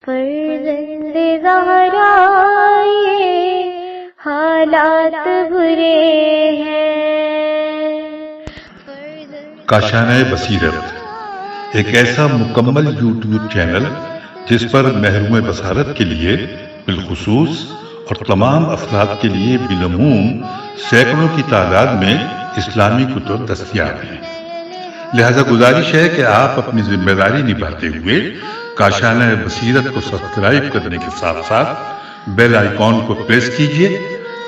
فرزند زہرا یہ حالات برے ہیں۔ کاشانۂ بصیرت ایک ایسا مکمل یوٹیوب چینل جس پر محروم بصارت کے لیے بالخصوص اور تمام افراد کے لیے بالعموم سینکڑوں کی تعداد میں اسلامی کتب دستیاب ہیں۔ لہذا گزارش ہے کہ آپ اپنی ذمہ داری نبھاتے ہوئے کاشانۂ بصیرت کو سبسکرائب کرنے کے ساتھ ساتھ بیل آئیکن کو پریس کیجیے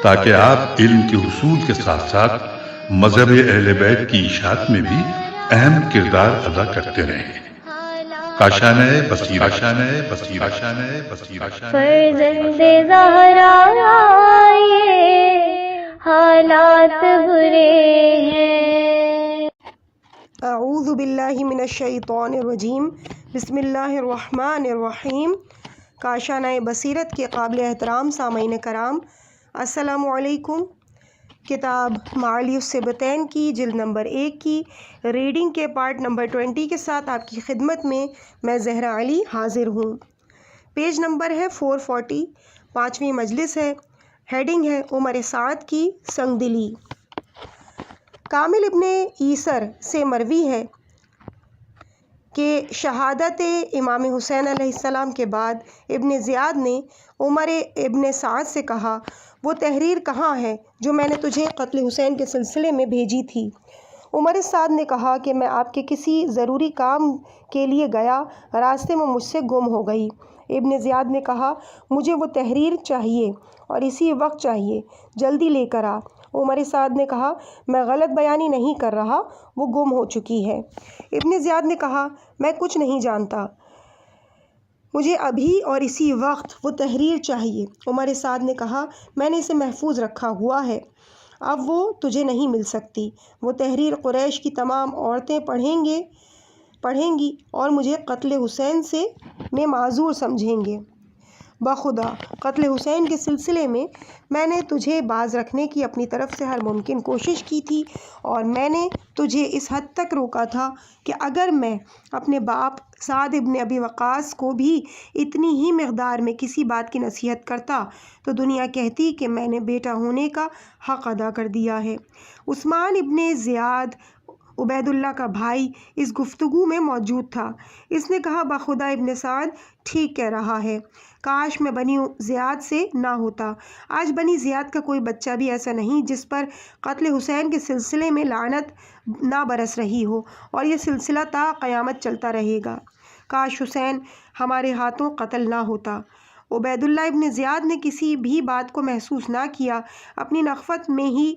تاکہ آپ علم کے حصول کے ساتھ ساتھ مذہب اہل بیت کی اشاعت میں بھی اہم کردار ادا کرتے رہیں۔ کاشانۂ بصیرت، کاشانۂ بصیرت، کاشانۂ بصیرت۔ فرزند زہرا یہ حالات برے ہیں۔ اعوذ باللہ من الشیطان الرجیم، بسم اللہ الرحمن الرحیم۔ کاشانۂ بصیرت کے قابل احترام سامعین کرام، السلام علیکم۔ کتاب معالی الصبتین کی جلد نمبر 1 کی ریڈنگ کے پارٹ نمبر 20 کے ساتھ آپ کی خدمت میں زہرا علی حاضر ہوں۔ پیج نمبر ہے 440، 5ویں مجلس ہے۔ ہیڈنگ ہے عمر سعد کی سنگ دلی۔ کامل ابن ایسر سے مروی ہے کہ شہادت امام حسین علیہ السلام کے بعد ابن زیاد نے عمر ابن سعد سے کہا، وہ تحریر کہاں ہے جو میں نے تجھے قتل حسین کے سلسلے میں بھیجی تھی؟ عمر سعد نے کہا کہ میں آپ کے کسی ضروری کام کے لیے گیا، راستے میں مجھ سے گم ہو گئی۔ ابن زیاد نے کہا، مجھے وہ تحریر چاہیے اور اسی وقت چاہیے، جلدی لے کر آ۔ عمر سعد نے کہا، میں غلط بیانی نہیں کر رہا، وہ گم ہو چکی ہے۔ ابن زیاد نے کہا، میں کچھ نہیں جانتا، مجھے ابھی اور اسی وقت وہ تحریر چاہیے۔ عمر سعد نے کہا، میں نے اسے محفوظ رکھا ہوا ہے، اب وہ تجھے نہیں مل سکتی۔ وہ تحریر قریش کی تمام عورتیں پڑھیں گی اور مجھے قتل حسین سے میں معذور سمجھیں گے۔ بخدا قتل حسین کے سلسلے میں نے تجھے باز رکھنے کی اپنی طرف سے ہر ممکن کوشش کی تھی، اور میں نے تجھے اس حد تک روکا تھا کہ اگر میں اپنے باپ سعد ابن ابی وقاص کو بھی اتنی ہی مقدار میں کسی بات کی نصیحت کرتا تو دنیا کہتی کہ میں نے بیٹا ہونے کا حق ادا کر دیا ہے۔ عثمان ابن زیاد، عبید اللہ کا بھائی، اس گفتگو میں موجود تھا۔ اس نے کہا، بخدا ابن سعد ٹھیک کہہ رہا ہے، کاش میں بنی زیاد سے نہ ہوتا۔ آج بنی زیاد کا کوئی بچہ بھی ایسا نہیں جس پر قتل حسین کے سلسلے میں لعنت نہ برس رہی ہو، اور یہ سلسلہ تا قیامت چلتا رہے گا۔ کاش حسین ہمارے ہاتھوں قتل نہ ہوتا۔ عبید اللہ ابن زیاد نے کسی بھی بات کو محسوس نہ کیا، اپنی نخوت میں ہی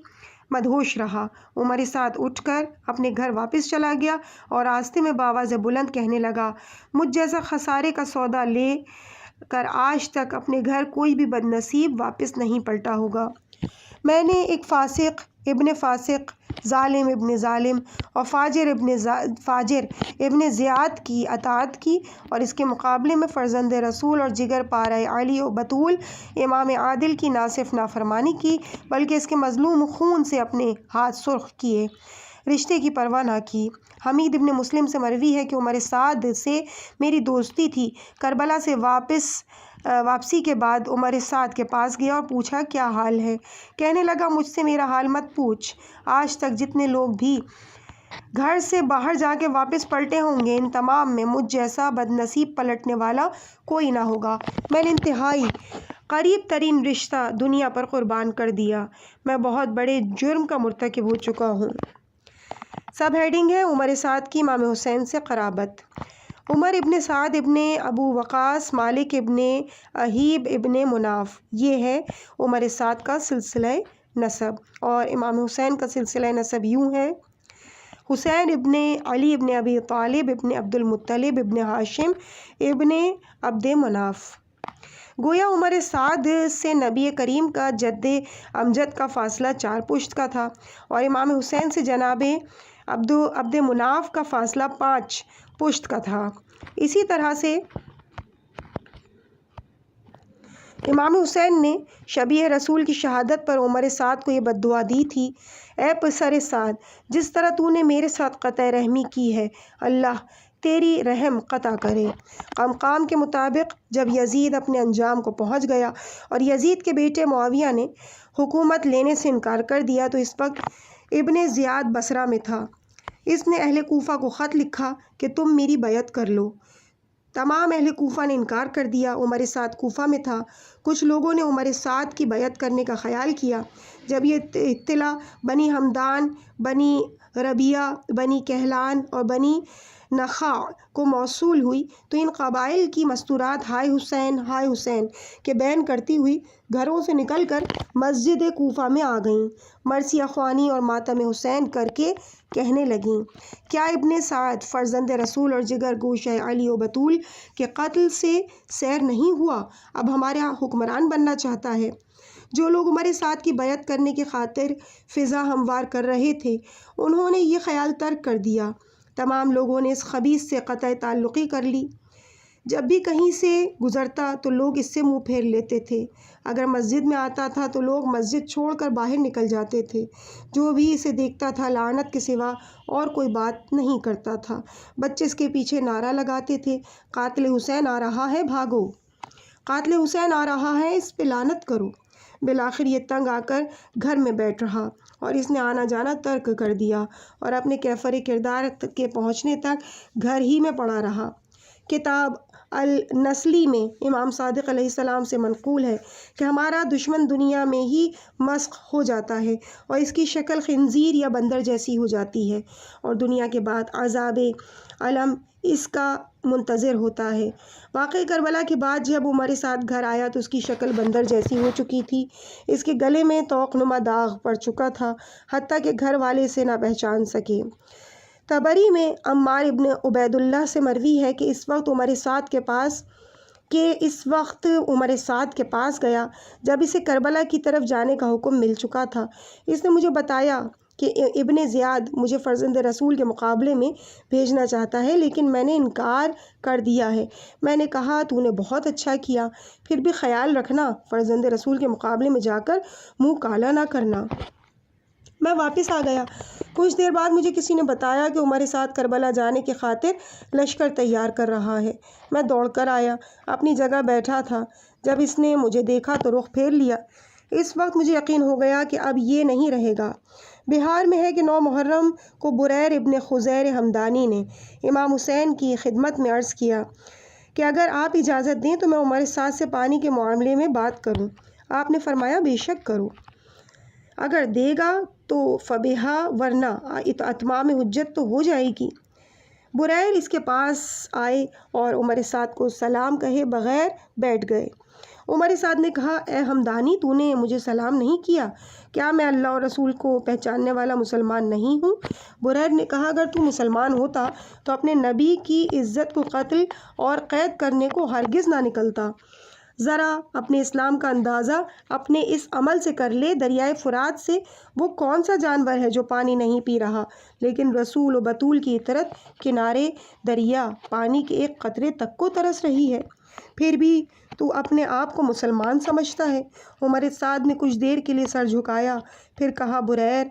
مدہوش رہا۔ عمر سعد اٹھ کر اپنے گھر واپس چلا گیا اور راستے میں بآواز بلند کہنے لگا، مجھ جیسا خسارے کا سودا لے کر آج تک اپنے گھر کوئی بھی بد نصیب واپس نہیں پلٹا ہوگا۔ میں نے ایک فاسق ابن فاسق، ظالم ابن ظالم اور فاجر ابن زیاد کی اطاعت کی، اور اس کے مقابلے میں فرزند رسول اور جگر پارہ علی و بطول امام عادل کی نہ صرف نافرمانی کی بلکہ اس کے مظلوم خون سے اپنے ہاتھ سرخ کیے، رشتے کی پرواہ نہ کی۔ حمید ابن مسلم سے مروی ہے کہ عمر سعد سے میری دوستی تھی۔ کربلا سے واپسی کے بعد عمر سعد کے پاس گیا اور پوچھا، کیا حال ہے؟ کہنے لگا، مجھ سے میرا حال مت پوچھ، آج تک جتنے لوگ بھی گھر سے باہر جا کے واپس پلٹے ہوں گے، ان تمام میں مجھ جیسا بد نصیب پلٹنے والا کوئی نہ ہوگا۔ میں نے انتہائی قریب ترین رشتہ دنیا پر قربان کر دیا، میں بہت بڑے جرم کا مرتکب ہو چکا ہوں۔ سب ہیڈنگ ہے عمر سعد کی امام حسین سے قرابت۔ عمر ابن سعد ابن ابو وقاص مالک ابن اہیب ابن مناف، یہ ہے عمر سعد کا سلسلہ نسب، اور امام حسین کا سلسلہ نسب یوں ہے، حسین ابن علی ابن ابی طالب ابن عبد المطلب ابن ہاشم ابن عبد مناف۔ گویا عمر سعد سے نبی کریم کا جد امجد کا فاصلہ 4 پشت کا تھا، اور امام حسین سے جناب عبد مناف کا فاصلہ 5 پشت کا تھا۔ اسی طرح سے امام حسین نے شبیہ رسول کی شہادت پر عمر سعد کو یہ بد دعا دی تھی، اے پسر سعد، جس طرح تو نے میرے ساتھ قطع رحمی کی ہے، اللہ تیری رحم قطع کرے۔ قمقام کے مطابق جب یزید اپنے انجام کو پہنچ گیا اور یزید کے بیٹے معاویہ نے حکومت لینے سے انکار کر دیا تو اس وقت ابن زیاد بصرہ میں تھا۔ اس نے اہل کوفہ کو خط لکھا کہ تم میری بیعت کر لو۔ تمام اہل کوفہ نے انکار کر دیا۔ عمر سعد کوفہ میں تھا۔ کچھ لوگوں نے عمر سعد کی بیعت کرنے کا خیال کیا۔ جب یہ اطلاع بنی ہمدان، بنی ربیعہ، بنی کہلان اور بنی نخاع کو موصول ہوئی تو ان قبائل کی مستورات ہائے حسین کے بین کرتی ہوئی گھروں سے نکل کر مسجد کوفہ میں آ گئیں۔ مرثیہ خوانی اور ماتم حسین کر کے کہنے لگیں، کیا ابن سعد فرزند رسول اور جگر گوشہ علی و بطول کے قتل سے سیر نہیں ہوا، اب ہمارے حکمران بننا چاہتا ہے؟ جو لوگ عمر سعد کی بیعت کرنے کی خاطر فضا ہموار کر رہے تھے انہوں نے یہ خیال ترک کر دیا۔ تمام لوگوں نے اس خبیث سے قطع تعلقی کر لی۔ جب بھی کہیں سے گزرتا تو لوگ اس سے منہ پھیر لیتے تھے۔ اگر مسجد میں آتا تھا تو لوگ مسجد چھوڑ کر باہر نکل جاتے تھے۔ جو بھی اسے دیکھتا تھا لعنت کے سوا اور کوئی بات نہیں کرتا تھا۔ بچے اس کے پیچھے نعرہ لگاتے تھے، قاتل حسین آ رہا ہے، بھاگو، قاتل حسین آ رہا ہے، اس پہ لعنت کرو۔ بالآخر یہ تنگ آ کر گھر میں بیٹھ رہا اور اس نے آنا جانا ترک کر دیا اور اپنے کیفر کردار کے پہنچنے تک گھر ہی میں پڑا رہا۔ کتاب النسلی میں امام صادق علیہ السلام سے منقول ہے کہ ہمارا دشمن دنیا میں ہی مسخ ہو جاتا ہے اور اس کی شکل خنزیر یا بندر جیسی ہو جاتی ہے اور دنیا کے بعد عذاب علم اس کا منتظر ہوتا ہے۔ واقعہ کربلا کے بعد جب عمر سعد گھر آیا تو اس کی شکل بندر جیسی ہو چکی تھی۔ اس کے گلے میں توق نما داغ پڑ چکا تھا، حتیٰ کہ گھر والے سے نہ پہچان سکے۔ طبری میں عمار ابن عبید اللہ سے مروی ہے کہ اس وقت عمر سعد کے پاس گیا جب اسے کربلا کی طرف جانے کا حکم مل چکا تھا۔ اس نے مجھے بتایا کہ ابن زیاد مجھے فرزند رسول کے مقابلے میں بھیجنا چاہتا ہے، لیکن میں نے انکار کر دیا ہے۔ میں نے کہا تو نے بہت اچھا کیا، پھر بھی خیال رکھنا فرزند رسول کے مقابلے میں جا کر منہ کالا نہ کرنا۔ میں واپس آ گیا۔ کچھ دیر بعد مجھے کسی نے بتایا کہ عمر سعد کربلا جانے کی خاطر لشکر تیار کر رہا ہے۔ میں دوڑ کر آیا، اپنی جگہ بیٹھا تھا۔ جب اس نے مجھے دیکھا تو رخ پھیر لیا۔ اس وقت مجھے یقین ہو گیا کہ اب یہ نہیں رہے گا۔ بہار میں ہے کہ 9 محرم کو بریر ابن خزیر ہمدانی نے امام حسین کی خدمت میں عرض کیا کہ اگر آپ اجازت دیں تو میں عمر سعد سے پانی کے معاملے میں بات کروں۔ آپ نے فرمایا بے شک کرو، اگر دے گا تو فبہا، ورنہ اتمام حجت تو ہو جائے گی۔ بریر اس کے پاس آئے اور عمر سعد کو سلام کہے بغیر بیٹھ گئے۔ عمر سعد نے کہا، اے ہمدانی، تو نے مجھے سلام نہیں کیا، کیا میں اللہ اور رسول کو پہچاننے والا مسلمان نہیں ہوں؟ بریر نے کہا، اگر تو مسلمان ہوتا تو اپنے نبی کی عزت کو قتل اور قید کرنے کو ہرگز نہ نکلتا۔ ذرا اپنے اسلام کا اندازہ اپنے اس عمل سے کر لے، دریائے فرات سے وہ کون سا جانور ہے جو پانی نہیں پی رہا، لیکن رسول و بطول کی اطرت کنارے دریا پانی کے ایک قطرے تک کو ترس رہی ہے، پھر بھی تو اپنے آپ کو مسلمان سمجھتا ہے۔ عمر سعد نے کچھ دیر کے لیے سر جھکایا، پھر کہا، بریر،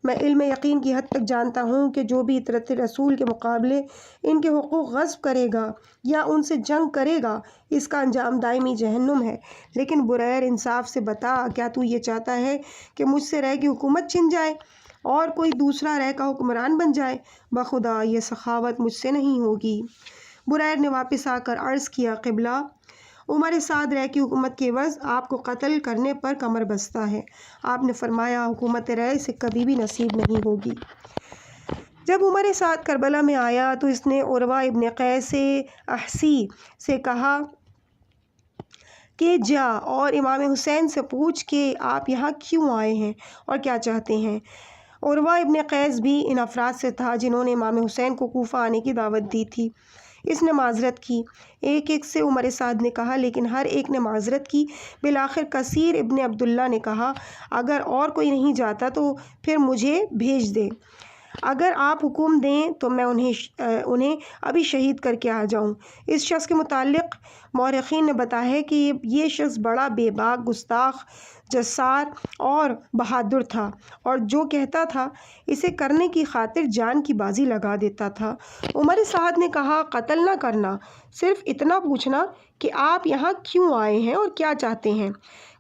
میں علم یقین کی حد تک جانتا ہوں کہ جو بھی اطرت رسول کے مقابلے ان کے حقوق غصب کرے گا یا ان سے جنگ کرے گا اس کا انجام دائمی جہنم ہے۔ لیکن بریر، انصاف سے بتا، کیا تو یہ چاہتا ہے کہ مجھ سے رہ کی حکومت چھن جائے اور کوئی دوسرا رہ کا حکمران بن جائے؟ بخدا یہ سخاوت مجھ سے نہیں ہوگی۔ بریر نے واپس آ کر عرض کیا، قبلہ، عمر سعد رہ کی حکومت کے عوض آپ کو قتل کرنے پر کمر بستہ ہے۔ آپ نے فرمایا، حکومت رہ سے کبھی بھی نصیب نہیں ہوگی۔ جب عمر سعد کربلا میں آیا تو اس نے عروہ ابن قیس احسی سے کہا کہ جا اور امام حسین سے پوچھ کہ آپ یہاں کیوں آئے ہیں اور کیا چاہتے ہیں۔ عروہ ابن قیس بھی ان افراد سے تھا جنہوں نے امام حسین کو کوفہ آنے کی دعوت دی تھی۔ اس نے معذرت کی۔ ایک ایک سے عمر سعد نے کہا، لیکن ہر ایک نے معذرت کی۔ بالآخر کثیر ابن عبداللہ نے کہا، اگر اور کوئی نہیں جاتا تو پھر مجھے بھیج دے، اگر آپ حکم دیں تو میں انہیں ابھی شہید کر کے آ جاؤں۔ اس شخص کے متعلق مورخین نے بتایا ہے کہ یہ شخص بڑا بے باک، گستاخ، جسار اور بہادر تھا، اور جو کہتا تھا اسے کرنے کی خاطر جان کی بازی لگا دیتا تھا۔ عمر سعد نے کہا، قتل نہ کرنا، صرف اتنا پوچھنا کہ آپ یہاں کیوں آئے ہیں اور کیا چاہتے ہیں۔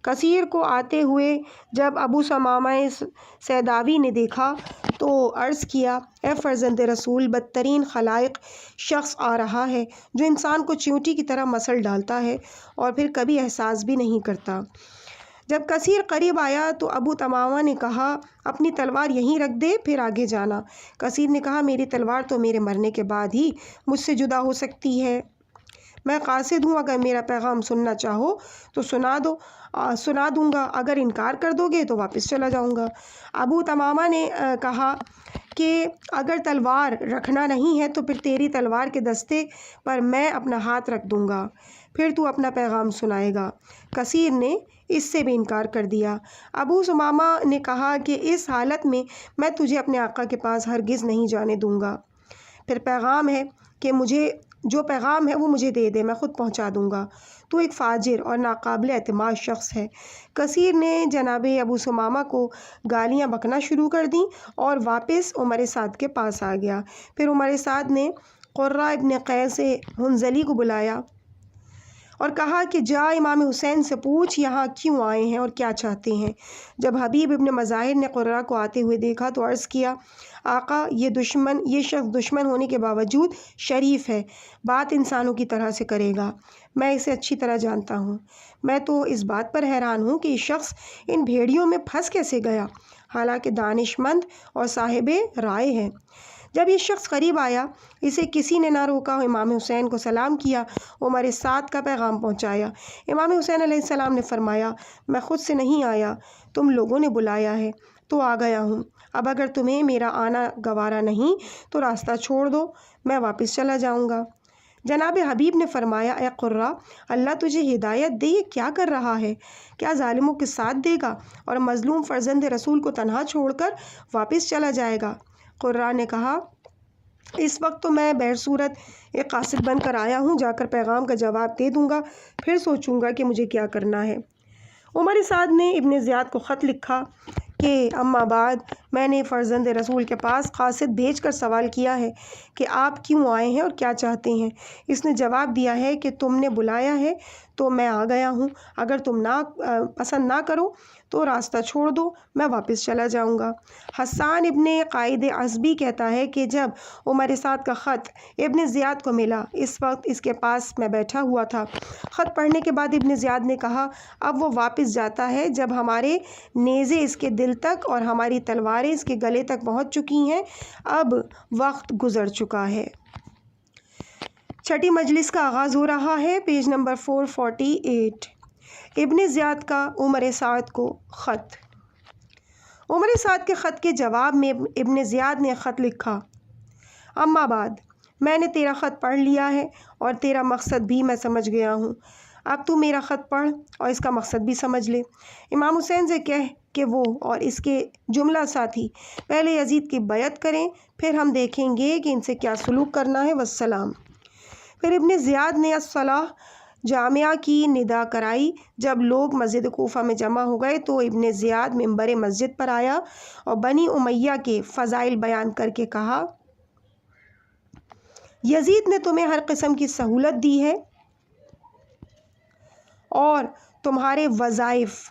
کثیر کو آتے ہوئے جب ابو ثمامہ سیداوی نے دیکھا تو عرض کیا، اے فرزند رسول، بدترین خلائق شخص آ رہا ہے جو انسان کو چیونٹی کی طرح مسل ڈالتا ہے اور پھر کبھی احساس بھی نہیں کرتا۔ جب کثیر قریب آیا تو ابو ثمامہ نے کہا، اپنی تلوار یہیں رکھ دے، پھر آگے جانا۔ کثیر نے کہا، میری تلوار تو میرے مرنے کے بعد ہی مجھ سے جدا ہو سکتی ہے، میں قاصد ہوں، اگر میرا پیغام سننا چاہو تو سنا دوں گا، اگر انکار کر دو گے تو واپس چلا جاؤں گا۔ ابو ثمامہ نے کہا کہ اگر تلوار رکھنا نہیں ہے تو پھر تیری تلوار کے دستے پر میں اپنا ہاتھ رکھ دوں گا، پھر تو اپنا پیغام سنائے گا۔ کثیر نے اس سے بھی انکار کر دیا۔ ابو ثمامہ نے کہا کہ اس حالت میں میں تجھے اپنے آقا کے پاس ہرگز نہیں جانے دوں گا، پھر پیغام ہے کہ جو پیغام ہے وہ مجھے دے دے، میں خود پہنچا دوں گا، تو ایک فاجر اور ناقابل اعتماد شخص ہے۔ کثیر نے جناب ابو ثمامہ کو گالیاں بکنا شروع کر دیں اور واپس عمر سعد کے پاس آ گیا۔ پھر عمر سعد نے قرہ ابن قیس حنظلی کو بلایا اور کہا کہ جا امام حسین سے پوچھ یہاں کیوں آئے ہیں اور کیا چاہتے ہیں۔ جب حبیب ابن مظاہر نے قرہ کو آتے ہوئے دیکھا تو عرض کیا، آقا، یہ شخص دشمن ہونے کے باوجود شریف ہے، بات انسانوں کی طرح سے کرے گا، میں اسے اچھی طرح جانتا ہوں، میں تو اس بات پر حیران ہوں کہ یہ شخص ان بھیڑیوں میں پھنس کیسے گیا، حالانکہ دانش مند اور صاحب رائے ہے۔ جب یہ شخص قریب آیا، اسے کسی نے نہ روکا، امام حسین کو سلام کیا، عمر سعد کا پیغام پہنچایا۔ امام حسین علیہ السلام نے فرمایا، میں خود سے نہیں آیا، تم لوگوں نے بلایا ہے تو آ گیا ہوں، اب اگر تمہیں میرا آنا گوارا نہیں تو راستہ چھوڑ دو، میں واپس چلا جاؤں گا۔ جناب حبیب نے فرمایا، اے قرہ، اللہ تجھے ہدایت دے، یہ کیا کر رہا ہے؟ کیا ظالموں کے ساتھ دے گا اور مظلوم فرزند رسول کو تنہا چھوڑ کر واپس چلا جائے گا؟ قرہ نے کہا، اس وقت تو میں بہر صورت ایک قاصد بن کر آیا ہوں، جا کر پیغام کا جواب دے دوں گا، پھر سوچوں گا کہ مجھے کیا کرنا ہے۔ عمر سعد نے ابن زیاد کو خط لکھا کہ اما بعد، میں نے فرزند رسول کے پاس قاصد بھیج کر سوال کیا ہے کہ آپ کیوں آئے ہیں اور کیا چاہتے ہیں۔ اس نے جواب دیا ہے کہ تم نے بلایا ہے تو میں آ گیا ہوں، اگر تم پسند نہ کرو تو راستہ چھوڑ دو، میں واپس چلا جاؤں گا۔ حسان ابن قائد عصبی کہتا ہے کہ جب عمر سعد کا خط ابن زیاد کو ملا، اس وقت اس کے پاس میں بیٹھا ہوا تھا۔ خط پڑھنے کے بعد ابن زیاد نے کہا، اب وہ واپس جاتا ہے جب ہمارے نیزے اس کے دل تک اور ہماری تلواریں اس کے گلے تک پہنچ چکی ہیں، اب وقت گزر چکا ہے۔ چھٹی مجلس کا آغاز ہو رہا ہے، پیج نمبر 448۔ ابن زیاد کا عمر سعد کو خط۔ عمر سعد کے خط کے جواب میں ابن زیاد نے خط لکھا، اما بعد، میں نے تیرا خط پڑھ لیا ہے اور تیرا مقصد بھی میں سمجھ گیا ہوں، اب تو میرا خط پڑھ اور اس کا مقصد بھی سمجھ لے۔ امام حسین سے کہہ کہ وہ اور اس کے جملہ ساتھی پہلے یزید کی بیعت کریں، پھر ہم دیکھیں گے کہ ان سے کیا سلوک کرنا ہے، والسلام۔ پھر ابن زیاد نے الصلاۃ جامعہ کی ندا کرائی۔ جب لوگ مسجد کوفہ میں جمع ہو گئے تو ابن زیاد منبر مسجد پر آیا اور بنی امیہ کے فضائل بیان کر کے کہا، یزید نے تمہیں ہر قسم کی سہولت دی ہے اور تمہارے وظائف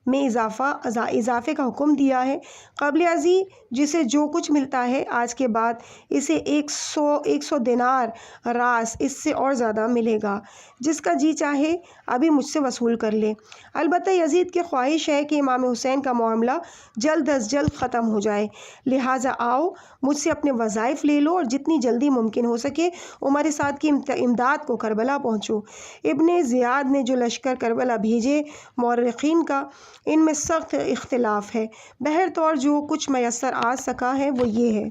میں اضافے کا حکم دیا ہے۔ قبل ازیں جسے جو کچھ ملتا ہے، آج کے بعد اسے 100 دینار راس اس سے اور زیادہ ملے گا، جس کا جی چاہے ابھی مجھ سے وصول کر لے۔ البتہ یزید کی خواہش ہے کہ امام حسین کا معاملہ جلد از جلد ختم ہو جائے، لہٰذا آؤ مجھ سے اپنے وظائف لے لو اور جتنی جلدی ممکن ہو سکے عمر سعد کی امداد کو کربلا پہنچو۔ ابن زیاد نے جو لشکر کربلا بھیجے، مورخین کا ان میں سخت اختلاف ہے، بہرطور جو کچھ میسر آ سکا ہے وہ یہ ہے: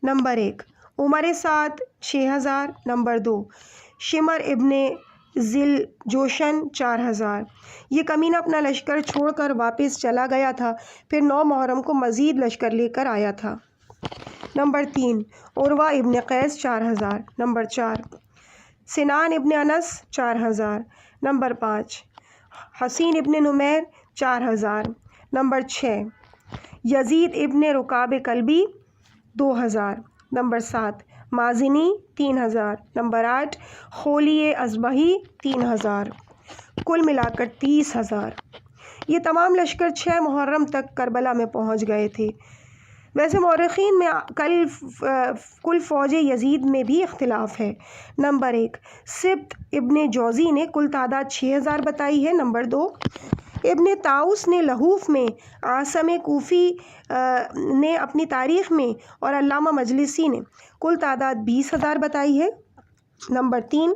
نمبر 1، عمر سعد 6000، نمبر 2، شمر ابن ذیل جوشن 4000۔ یہ کمینہ اپنا لشکر چھوڑ کر واپس چلا گیا تھا، پھر 9 محرم کو مزید لشکر لے کر آیا تھا۔ نمبر 3، عروہ ابن قیس 4000، نمبر 4، سنان ابن انس 4000۔ نمبر 5 حسین ابن نمیر 4000۔ نمبر 6 یزید ابن رکاب کلبی 2000۔ نمبر 7 مازنی 3000۔ نمبر 8 خولی ازبہی 3000۔ کل ملا کر 30,000۔ یہ تمام لشکر 6 محرم تک کربلا میں پہنچ گئے تھے۔ ویسے مورخین میں کل فوج یزید میں بھی اختلاف ہے۔ نمبر 1 سبت ابن جوزی نے کل تعداد 6000 بتائی ہے۔ نمبر 2 ابن طاؤس نے لہوف میں، عاصم کوفی نے اپنی تاریخ میں اور علامہ مجلسی نے کل تعداد 20,000 بتائی ہے۔ نمبر 3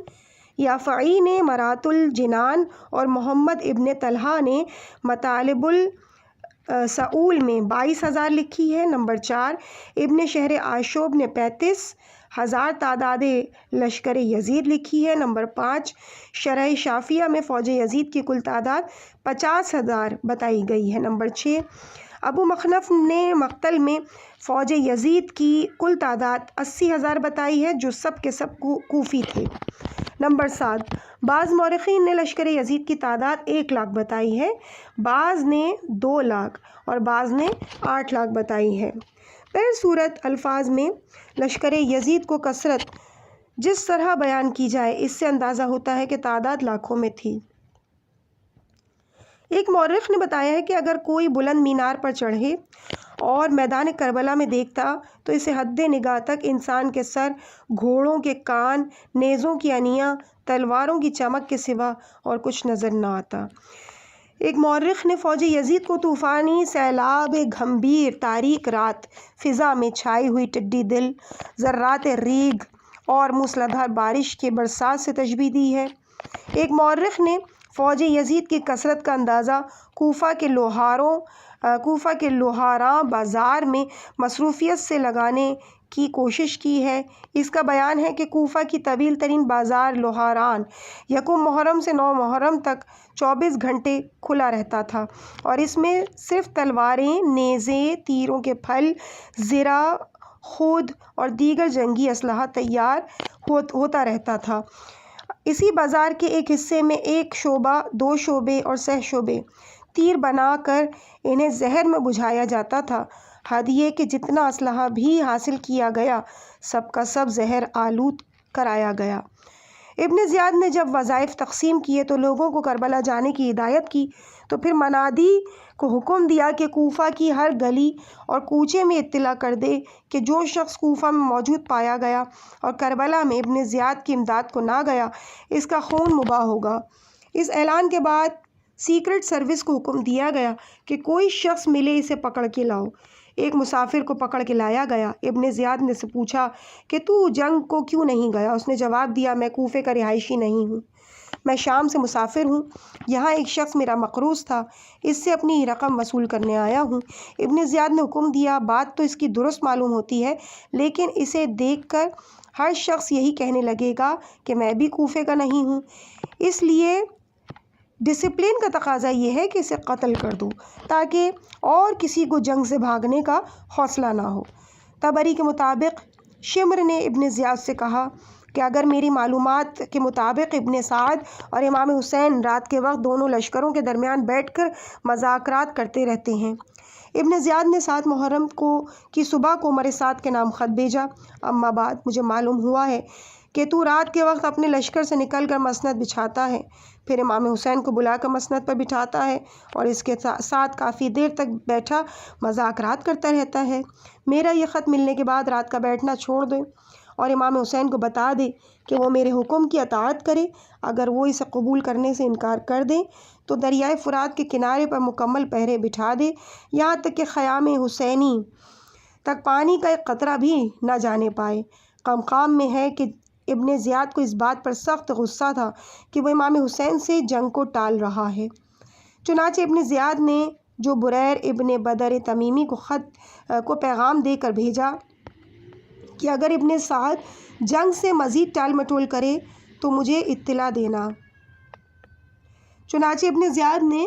یافعی نے مرات الجنان اور محمد ابن طلحہ نے مطالب السعول میں 22,000 لکھی ہے۔ نمبر 4 ابن شہر آشوب نے 35,000 تعداد لشکر یزید لکھی ہے۔ نمبر 5 شرح شافیہ میں فوج یزید کی کل تعداد 50,000 بتائی گئی ہے۔ نمبر 6 ابو مخنف نے مقتل میں فوج یزید کی کل تعداد 80,000 بتائی ہے، جو سب کے سب کوفی تھے۔ نمبر 7 بعض مورخین نے لشکر یزید کی تعداد 1 لاکھ بتائی ہے، بعض نے 2 لاکھ اور بعض نے 8 لاکھ بتائی ہے۔ بہر صورت الفاظ میں لشکر یزید کو کثرت جس طرح بیان کی جائے، اس سے اندازہ ہوتا ہے کہ تعداد لاکھوں میں تھی۔ ایک مورخ نے بتایا ہے کہ اگر کوئی بلند مینار پر چڑھے اور میدان کربلا میں دیکھتا تو اسے حد نگاہ تک انسان کے سر، گھوڑوں کے کان، نیزوں کی انیاں، تلواروں کی چمک کے سوا اور کچھ نظر نہ آتا۔ ایک مورخ نے فوج یزید کو طوفانی سیلاب، گھمبیر تاریک رات، فضا میں چھائی ہوئی ٹڈی دل، ذرات ریگ اور موسلادھار بارش کے برسات سے تشبیہ دی ہے۔ ایک مورخ نے فوج یزید کی کثرت کا اندازہ کوفہ کے لوہاراں بازار میں مصروفیت سے لگانے کی کوشش کی ہے۔ اس کا بیان ہے کہ کوفہ کی طویل ترین بازار لوہاران یکم محرم سے 9 محرم تک 24 گھنٹے کھلا رہتا تھا اور اس میں صرف تلواریں، نیزیں، تیروں کے پھل، زرہ، خود اور دیگر جنگی اسلحہ تیار ہوتا رہتا تھا۔ اسی بازار کے ایک حصے میں 1 شعبہ، 2 شعبے اور 6 شعبے تیر بنا کر انہیں زہر میں بجھایا جاتا تھا۔ حد یہ کہ جتنا اسلحہ بھی حاصل کیا گیا سب کا سب زہر آلود کرایا گیا۔ ابن زیاد نے جب وظائف تقسیم کیے تو لوگوں کو کربلا جانے کی ہدایت کی، تو پھر منادی کو حکم دیا کہ کوفہ کی ہر گلی اور کوچے میں اطلاع کر دے کہ جو شخص کوفہ میں موجود پایا گیا اور کربلا میں ابن زیاد کی امداد کو نہ گیا، اس کا خون مباح ہوگا۔ اس اعلان کے بعد سیکرٹ سروس کو حکم دیا گیا کہ کوئی شخص ملے اسے پکڑ کے لاؤ۔ ایک مسافر کو پکڑ کے لایا گیا۔ ابن زیاد نے سے پوچھا کہ تو جنگ کو کیوں نہیں گیا؟ اس نے جواب دیا، میں کوفے کا رہائشی نہیں ہوں، میں شام سے مسافر ہوں، یہاں ایک شخص میرا مقروض تھا، اس سے اپنی رقم وصول کرنے آیا ہوں۔ ابن زیاد نے حکم دیا، بات تو اس کی درست معلوم ہوتی ہے، لیکن اسے دیکھ کر ہر شخص یہی کہنے لگے گا کہ میں بھی کوفے کا نہیں ہوں، اس لیے ڈسپلن کا تقاضا یہ ہے کہ اسے قتل کر دو تاکہ اور کسی کو جنگ سے بھاگنے کا حوصلہ نہ ہو۔ طبری کے مطابق شمر نے ابن زیاد سے کہا کہ اگر میری معلومات کے مطابق ابن سعد اور امام حسین رات کے وقت دونوں لشکروں کے درمیان بیٹھ کر مذاکرات کرتے رہتے ہیں۔ ابن زیاد نے 7 محرم کی صبح کو عمر سعد کے نام خط بھیجا، اما بعد مجھے معلوم ہوا ہے کہ تو رات کے وقت اپنے لشکر سے نکل کر مسند بچھاتا ہے، پھر امام حسین کو بلا کر مسند پر بٹھاتا ہے اور اس کے ساتھ کافی دیر تک بیٹھا مذاکرات کرتا رہتا ہے۔ میرا یہ خط ملنے کے بعد رات کا بیٹھنا چھوڑ دے اور امام حسین کو بتا دے کہ وہ میرے حکم کی اطاعت کرے۔ اگر وہ اسے قبول کرنے سے انکار کر دے تو دریائے فرات کے کنارے پر مکمل پہرے بٹھا دے، یہاں تک کہ خیام حسینی تک پانی کا ایک قطرہ بھی نہ جانے پائے۔ قمقام میں ہے کہ ابن زیاد کو اس بات پر سخت غصہ تھا کہ وہ امام حسین سے جنگ کو ٹال رہا ہے۔ چنانچہ ابن زیاد نے جو بریر ابن بدر تمیمی کو پیغام دے کر بھیجا کہ اگر ابن سعد جنگ سے مزید ٹال مٹول کرے تو مجھے اطلاع دینا۔ چنانچہ ابن زیاد نے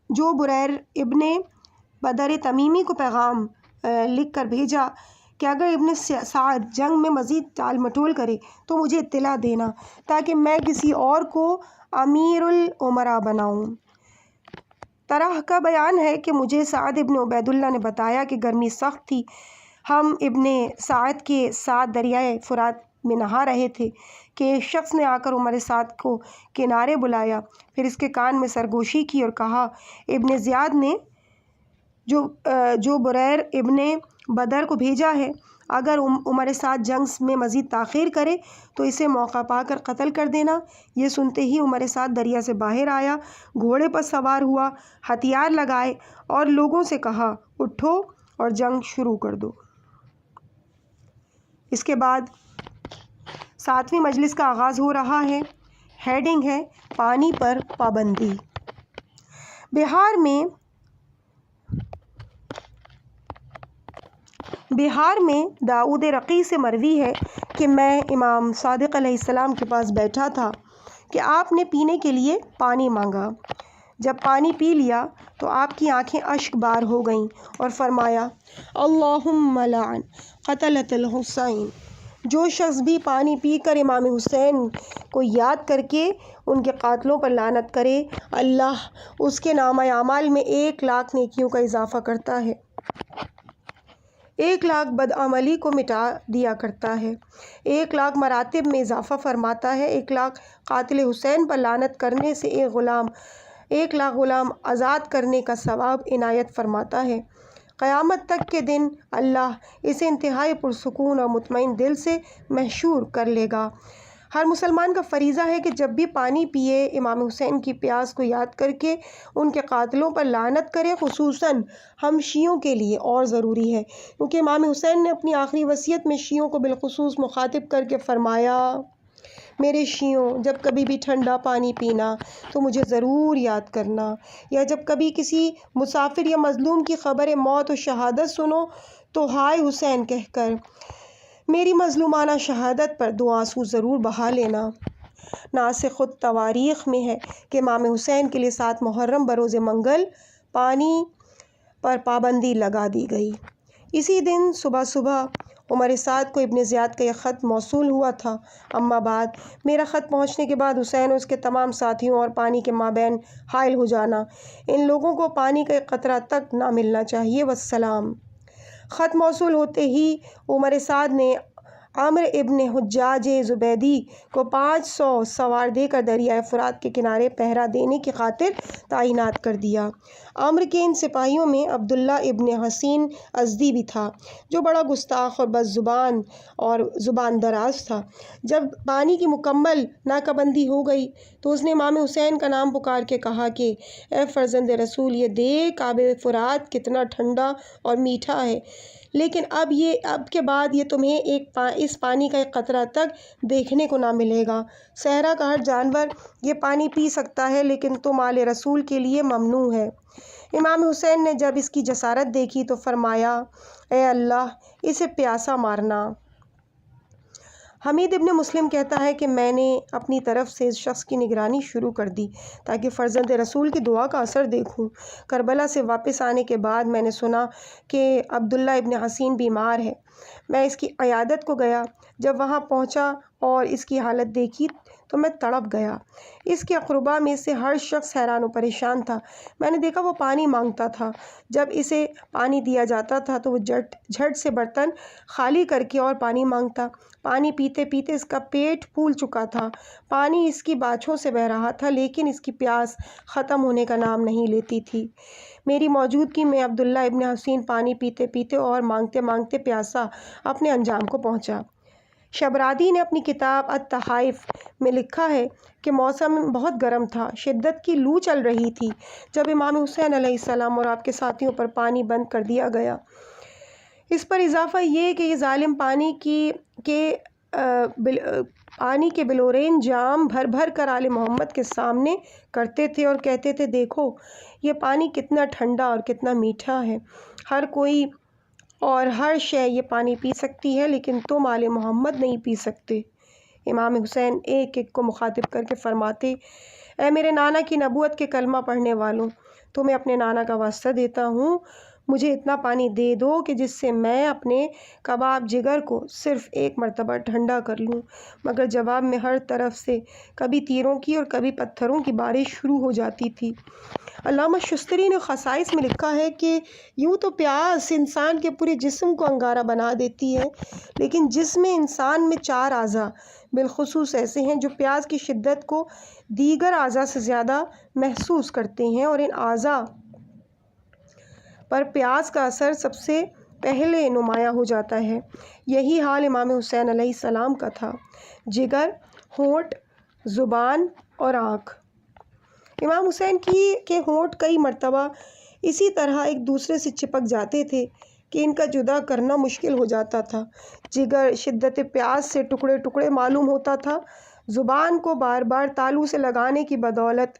جو بریر ابن بدر تمیمی کو پیغام لکھ کر بھیجا کہ اگر ابن سعد جنگ میں مزید ٹال مٹول کرے تو مجھے اطلاع دینا تاکہ میں کسی اور کو امیر الامراء بناؤں۔ طرح کا بیان ہے کہ مجھے سعد ابن عبید اللہ نے بتایا کہ گرمی سخت تھی، ہم ابن سعد کے ساتھ دریائے فرات میں نہا رہے تھے کہ ایک شخص نے آ کر عمر سعد کو کنارے بلایا، پھر اس کے کان میں سرگوشی کی اور کہا، ابن زیاد نے جو بریر ابن بدر کو بھیجا ہے، اگر عمر سعد جنگ میں مزید تاخیر کرے تو اسے موقع پا کر قتل کر دینا۔ یہ سنتے ہی عمر سعد دریا سے باہر آیا، گھوڑے پر سوار ہوا، ہتھیار لگائے اور لوگوں سے کہا، اٹھو اور جنگ شروع کر دو۔ اس کے بعد 7ویں مجلس کا آغاز ہو رہا ہے۔ ہیڈنگ ہے پانی پر پابندی۔ بہار میں داؤد رقی سے مروی ہے کہ میں امام صادق علیہ السلام کے پاس بیٹھا تھا کہ آپ نے پینے کے لیے پانی مانگا۔ جب پانی پی لیا تو آپ کی آنکھیں اشک بار ہو گئیں اور فرمایا، اللہم لعن قتلۃ الحسین۔ جو شخص بھی پانی پی کر امام حسین کو یاد کر کے ان کے قاتلوں پر لعنت کرے، اللہ اس کے نامہ اعمال میں 1,00,000 نیکیوں کا اضافہ کرتا ہے، 1,00,000 بدعملی کو مٹا دیا کرتا ہے، 1,00,000 مراتب میں اضافہ فرماتا ہے، 1,00,000 قاتل حسین پر لعنت کرنے سے 1,00,000 غلام آزاد کرنے کا ثواب عنایت فرماتا ہے۔ قیامت تک کے دن اللہ اسے انتہائی پرسکون اور مطمئن دل سے محشور کر لے گا۔ ہر مسلمان کا فریضہ ہے کہ جب بھی پانی پیے امام حسین کی پیاس کو یاد کر کے ان کے قاتلوں پر لعنت کرے، خصوصاً ہم شیعوں کے لیے اور ضروری ہے، کیونکہ امام حسین نے اپنی آخری وصیت میں شیعوں کو بالخصوص مخاطب کر کے فرمایا، میرے شیعوں، جب کبھی بھی ٹھنڈا پانی پینا تو مجھے ضرور یاد کرنا، یا جب کبھی کسی مسافر یا مظلوم کی خبر موت و شہادت سنو تو ہائے حسین کہہ کر میری مظلومانہ شہادت پر 2 آنسو ضرور بہا لینا۔ ناسخ التواریخ میں ہے کہ امام حسین کے لیے 7 محرم بروز منگل پانی پر پابندی لگا دی گئی۔ اسی دن صبح عمر سعد کو ابن زیاد کا یہ خط موصول ہوا تھا، اما بعد، میرا خط پہنچنے کے بعد حسین اور اس کے تمام ساتھیوں اور پانی کے مابین حائل ہو جانا، ان لوگوں کو پانی کا ایک قطرہ تک نہ ملنا چاہیے، والسلام۔ خط موصول ہوتے ہی عمر سعد نے عمرو ابن حجاج زبیدی کو 500 سوار دے کر دریائے فرات کے کنارے پہرا دینے کی خاطر تعینات کر دیا۔ عمرو کے ان سپاہیوں میں عبداللہ ابن حسین ازدی بھی تھا، جو بڑا گستاخ اور بد زبان اور زبان دراز تھا۔ جب پانی کی مکمل ناکہ بندی ہو گئی تو اس نے امام حسین کا نام پکار کے کہا کہ اے فرزند رسول، یہ دیکھ آب فرات کتنا ٹھنڈا اور میٹھا ہے، لیکن اب کے بعد یہ تمہیں اس پانی کا ایک قطرہ تک دیکھنے کو نہ ملے گا۔ صحرا کا ہر جانور یہ پانی پی سکتا ہے، لیکن تم آل رسول کے لیے ممنوع ہے۔ امام حسین نے جب اس کی جسارت دیکھی تو فرمایا، اے اللہ، اسے پیاسا مارنا۔ حمید ابن مسلم کہتا ہے کہ میں نے اپنی طرف سے اس شخص کی نگرانی شروع کر دی تاکہ فرزند رسول کی دعا کا اثر دیکھوں۔ کربلا سے واپس آنے کے بعد میں نے سنا کہ عبداللہ ابن حسین بیمار ہے۔ میں اس کی عیادت کو گیا۔ جب وہاں پہنچا اور اس کی حالت دیکھی تو میں تڑپ گیا۔ اس کے اقربا میں سے ہر شخص حیران و پریشان تھا۔ میں نے دیکھا وہ پانی مانگتا تھا۔ جب اسے پانی دیا جاتا تھا تو وہ جھٹ سے برتن خالی کر کے اور پانی مانگتا۔ پانی پیتے پیتے اس کا پیٹ پھول چکا تھا۔ پانی اس کی باچھوں سے بہہ رہا تھا، لیکن اس کی پیاس ختم ہونے کا نام نہیں لیتی تھی۔ میری موجودگی میں عبداللہ ابن حسین پانی پیتے پیتے اور مانگتے مانگتے پیاسا اپنے انجام کو پہنچا۔ شبرادی نے اپنی کتاب التحائف میں لکھا ہے کہ موسم بہت گرم تھا، شدت کی لو چل رہی تھی جب امام حسین علیہ السلام اور آپ کے ساتھیوں پر پانی بند کر دیا گیا۔ اس پر اضافہ یہ کہ یہ ظالم پانی کے بلورین جام بھر بھر کر آل محمد کے سامنے کرتے تھے اور کہتے تھے، دیکھو یہ پانی کتنا ٹھنڈا اور کتنا میٹھا ہے، ہر کوئی اور ہر شے یہ پانی پی سکتی ہے، لیکن تم آل محمد نہیں پی سکتے۔ امام حسین ایک ایک کو مخاطب کر کے فرماتے، اے میرے نانا کی نبوت کے کلمہ پڑھنے والوں، تمہیں اپنے نانا کا واسطہ دیتا ہوں، مجھے اتنا پانی دے دو کہ جس سے میں اپنے کباب جگر کو صرف ایک مرتبہ ٹھنڈا کر لوں۔ مگر جواب میں ہر طرف سے کبھی تیروں کی اور کبھی پتھروں کی بارش شروع ہو جاتی تھی۔ علامہ شستری نے خصائص میں لکھا ہے کہ یوں تو پیاس انسان کے پورے جسم کو انگارہ بنا دیتی ہے، لیکن جسم انسان میں 4 اعضاء بالخصوص ایسے ہیں جو پیاس کی شدت کو دیگر اعضاء سے زیادہ محسوس کرتے ہیں، اور ان اعضاء پر پیاس کا اثر سب سے پہلے نمایاں ہو جاتا ہے۔ یہی حال امام حسین علیہ السلام کا تھا۔ جگر، ہونٹ، زبان اور آنکھ۔ امام حسین کے ہونٹ کئی مرتبہ اسی طرح ایک دوسرے سے چپک جاتے تھے کہ ان کا جدا کرنا مشکل ہو جاتا تھا۔ جگر شدت پیاس سے ٹکڑے ٹکڑے معلوم ہوتا تھا۔ زبان کو بار بار تالو سے لگانے کی بدولت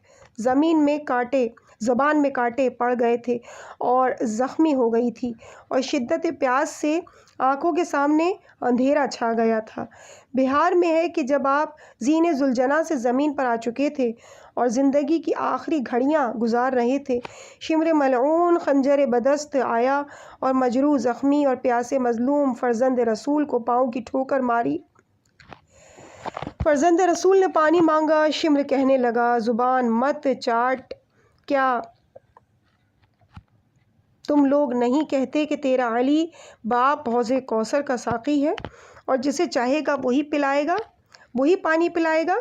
زبان میں کانٹے پڑ گئے تھے اور زخمی ہو گئی تھی، اور شدت پیاس سے آنکھوں کے سامنے اندھیرا چھا گیا تھا۔ بہار میں ہے کہ جب آپ زین ذوالجناح سے زمین پر آ چکے تھے اور زندگی کی آخری گھڑیاں گزار رہے تھے، شمر ملعون خنجر بدست آیا اور مجروح زخمی اور پیاسے مظلوم فرزند رسول کو پاؤں کی ٹھوکر ماری۔ فرزند رسول نے پانی مانگا۔ شمر کہنے لگا، زبان مت چاٹ، کیا تم لوگ نہیں کہتے کہ تیرا علی باپ حوض کوثر کا ساقی ہے اور جسے چاہے گا وہی پانی پلائے گا؟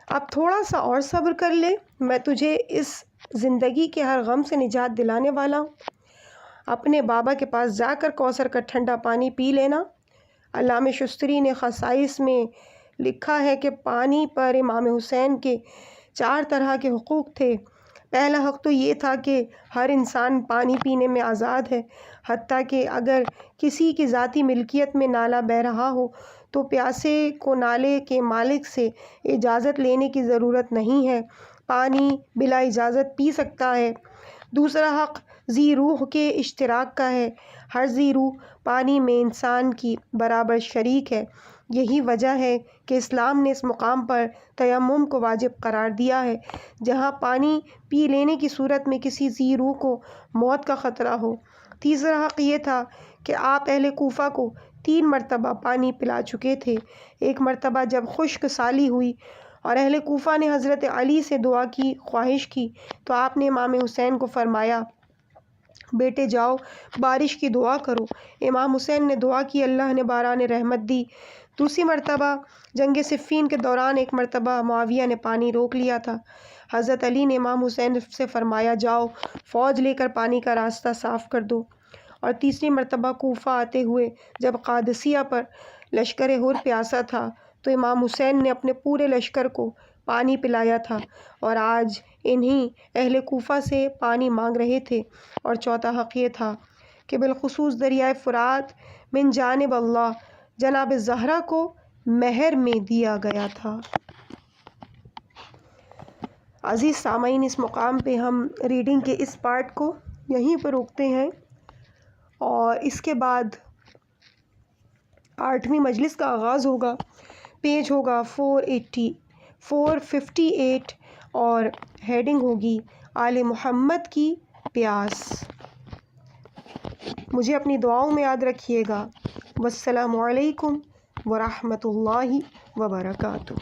اب تھوڑا سا اور صبر کر لے، میں تجھے اس زندگی کے ہر غم سے نجات دلانے والا ہوں۔ اپنے بابا کے پاس جا کر کوثر کا ٹھنڈا پانی پی لینا۔ علامہ شستری نے خصائص میں لکھا ہے کہ پانی پر امام حسین کے 4 طرح کے حقوق تھے۔ پہلا حق تو یہ تھا کہ ہر انسان پانی پینے میں آزاد ہے، حتیٰ کہ اگر کسی کی ذاتی ملکیت میں نالہ بہہ رہا ہو تو پیاسے کو نالے کے مالک سے اجازت لینے کی ضرورت نہیں ہے، پانی بلا اجازت پی سکتا ہے۔ دوسرا حق ذی روح کے اشتراک کا ہے، ہر ذی روح پانی میں انسان کی برابر شریک ہے۔ یہی وجہ ہے کہ اسلام نے اس مقام پر تیمم کو واجب قرار دیا ہے جہاں پانی پی لینے کی صورت میں کسی ذی روح کو موت کا خطرہ ہو۔ تیسرا حق یہ تھا کہ آپ اہل کوفہ کو 3 مرتبہ پانی پلا چکے تھے۔ ایک مرتبہ جب خشک سالی ہوئی اور اہل کوفہ نے حضرت علی سے دعا کی خواہش کی تو آپ نے امام حسین کو فرمایا، بیٹے جاؤ بارش کی دعا کرو۔ امام حسین نے دعا کی، اللہ نے باران رحمت دی۔ دوسری مرتبہ جنگ صفین کے دوران ایک مرتبہ معاویہ نے پانی روک لیا تھا۔ حضرت علی نے امام حسین سے فرمایا، جاؤ فوج لے کر پانی کا راستہ صاف کر دو۔ اور تیسری مرتبہ کوفہ آتے ہوئے جب قادسیہ پر لشکر ہور پیاسا تھا تو امام حسین نے اپنے پورے لشکر کو پانی پلایا تھا، اور آج انہی اہل کوفہ سے پانی مانگ رہے تھے۔ اور چوتھا حق یہ تھا کہ بالخصوص دریائے فرات من جانب اللہ جناب زہرا کو مہر میں دیا گیا تھا۔ عزیز سامعین، اس مقام پہ ہم ریڈنگ کے اس پارٹ کو یہیں پر روکتے ہیں، اور اس کے بعد 8ویں مجلس کا آغاز ہوگا۔ پیج ہوگا 458 اور ہیڈنگ ہوگی آل محمد کی پیاس۔ مجھے اپنی دعاؤں میں یاد رکھیے گا۔ والسلام علیکم ورحمۃ اللہ وبرکاتہ۔